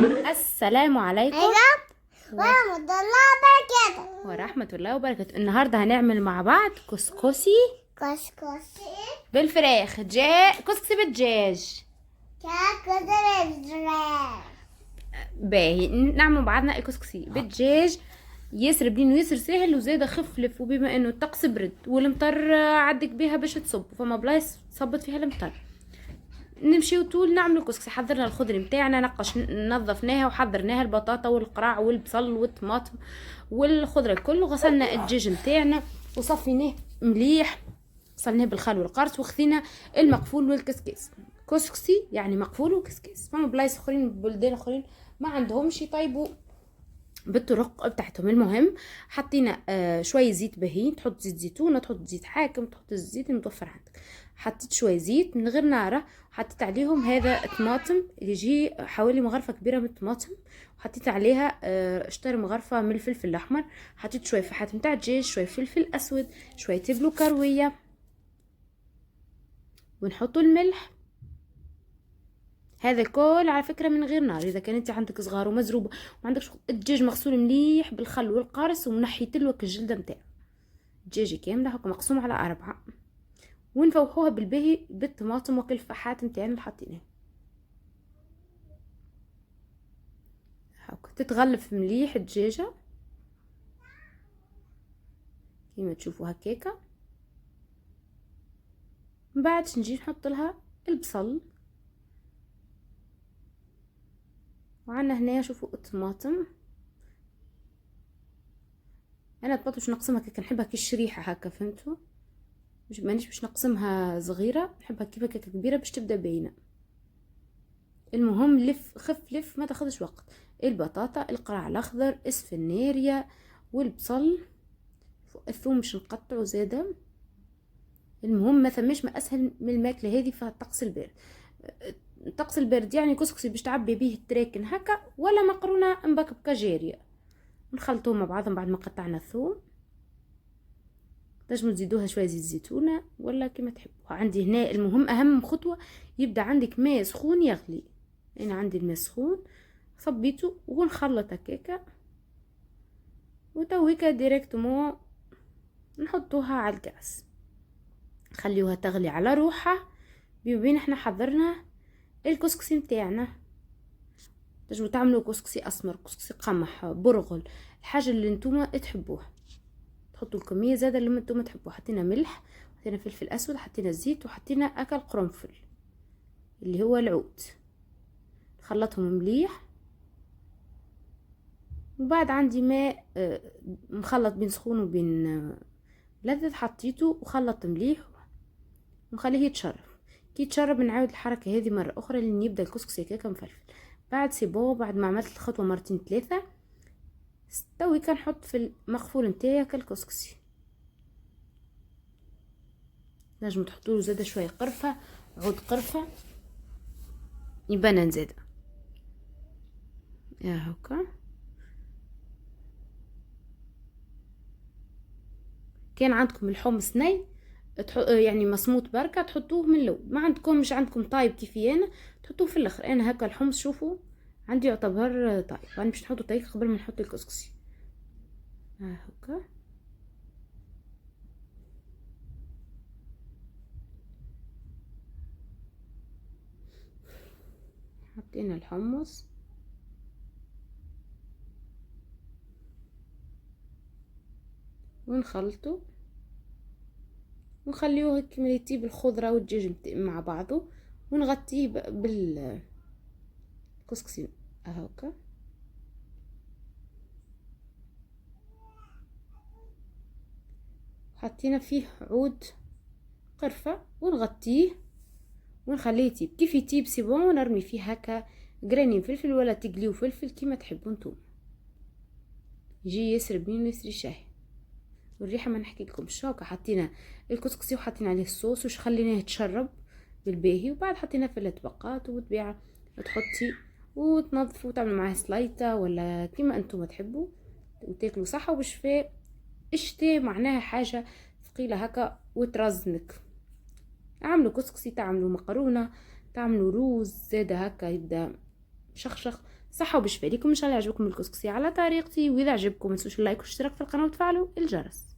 السلام عليكم ورحمة الله وبركاته. النهاردة هنعمل مع بعض كسكسي كسكسي بالفراخ، كسكسي بالدجاج. باهي نعمل مع بعضنا الكسكسي بالدجاج. ياسر بنين وياسر سهل وزاده خفلف، وبما انه الطقس برد والمطر عدك بيها باش تصب، فما بلايص صبت فيها المطر. نمشيو طول نعملوا كسكسي. حضرنا الخضر نتاعنا، نظفناها وحضرناها، البطاطا والقراع والبصل والطماطم والخضره الكل، وغسلنا الدجاج نتاعنا وصفيناه مليح، غسلناه بالخل والقرص، وخذينا المقفول والكسكس. كسكسي يعني مقفول وكسكس. فما بلايص اخرين بلدان اخرين ما عندهمش يطيبوا بالطرق بتاعتهم. المهم حطينا شويه زيت بهين، تحط زيت زيتونه، تحط زيت حاكم، تحط الزيت المتوفر عندك. حطيت شويه زيت من غير ناره، حطيت عليهم هذا الطماطم اللي يجي حوالي مغرفه كبيره من الطماطم، وحطيت عليها اشتر مغرفه من الفلفل الاحمر. حطيت شويه فحات نتاع دجاج، شويه فلفل اسود، شويه تبلو كرويه، ونحطوا الملح. هذا الكل على فكره من غير نار. اذا كان انت عندك صغار ومزروبه وعندك الدجاج مغسول مليح بالخل والقارص ومنحيت لوك الجلده نتاعو، دجاجه كامله هكا مقسومه على 4، ونفوحوها بالباهي بالطماطم والفحات نتاعنا اللي حطيناه هكا. تتغلف مليح الدجاجه كيما تشوفوا هكاكا. من بعد نجي نحط لها البصل، وعندنا هنا شوفوا الطماطم. انا الطماطم باش نقسمها هكا، نحبها كي الشريحه هكا، فهمتوا؟ مانيش باش نقسمها صغيره، نحبها كيف هكا كبيره باش تبدا باينه. المهم لف خف لف، ما تاخذش وقت. البطاطا، القرع الاخضر، اسفناريا، والبصل، الثوم باش نقطعه زاده. المهم ما ثماش ما اسهل من الماكله هذه في الطقس البارد. الطقس البارد يعني كسكسي باش تعبي بيه التراكن هكا، ولا مقرونه مبكبكه جاريه. نخلطوهم مع بعضهم بعد ما قطعنا الثوم. تنجموا تزيدوها شويه زيت زيتونه ولا كما تحبوا. عندي هنا المهم اهم خطوه، يبدا عندك ماء سخون يغلي. انا عندي الماء سخون صبيته ونخلط هكاكا، وتويكا ديريكتومون نحطوها على الكاس، نخليوها تغلي على روحها. بين احنا حضرنا الكسكسي متاعنا. تنجموا تعملوا كسكسي اسمر، كسكسي قمح، برغل، الحاجه اللي نتوما تحبوها. تحطوا الكميه زاده اللي نتوما تحبوها. حطينا ملح، حطينا فلفل اسود، حطينا زيت، وحطينا اكل قرنفل اللي هو العود. خلطهم مليح. وبعد عندي ماء مخلط بين سخون وبين لذذ، حطيته وخلط مليح ونخليه يتشرب. كي يتشرب نعاود الحركه هذه مره اخرى لين يبدا الكسكسي هكاكا مفلفل. بعد سيبو، بعد ما عملت الخطوه مرتين ثلاثه، استوي كنحط في المقفول نتاعي كالكسكسي. نجم تحطوا له زاده شويه قرفه، عود قرفه يبان زاده يا هكا. كان عندكم الحمص ني يعني مصموط بركه تحطوه من الاول. ما عندكم مش عندكم طايب كيفي انا تحطوه في الاخر. انا هكا الحمص شوفوا عندي يعتبر طايب، انا باش نحطه طايب قبل ما نحط الكسكسي هكا. حطينا الحمص ونخلطه ونخليوه كيما يطيب الخضره والدجاج مع بعضه، ونغطيه بالكسكسي هكا. حطينا فيه عود قرفه ونغطيه ونخليه يطيب. كيف يطيب سيبون ونرمي فيه هكا جرانين فلفل ولا تقليو فلفل كيما تحبوا نتوما، يجي ياسر بنين ويسري شاهي. والريحه ما نحكي لكم هكا. حطينا الكسكسي وحطينا عليه الصوص خليناه يتشرب بالباهي، وبعد حطينا في الاطباقات. وبالطبيعه تحطي وتنظفوا وتعملوا معاه سلايطه ولا كيما انتم تحبوا، وتاكلوا صحه وبشفاء. الشتاء معناها حاجه ثقيله هكا وترزنك. اعملوا كسكسي، تعملوا مقرونه، تعملوا روز زاده هكا يبدا شخشخ صحة وبشفى ليكم، ان شاء الله يعجبكم الكسكسي على طريقتي، واذا عجبكم متنسوش اللايك والاشتراك في القناة وتفعلوا الجرس.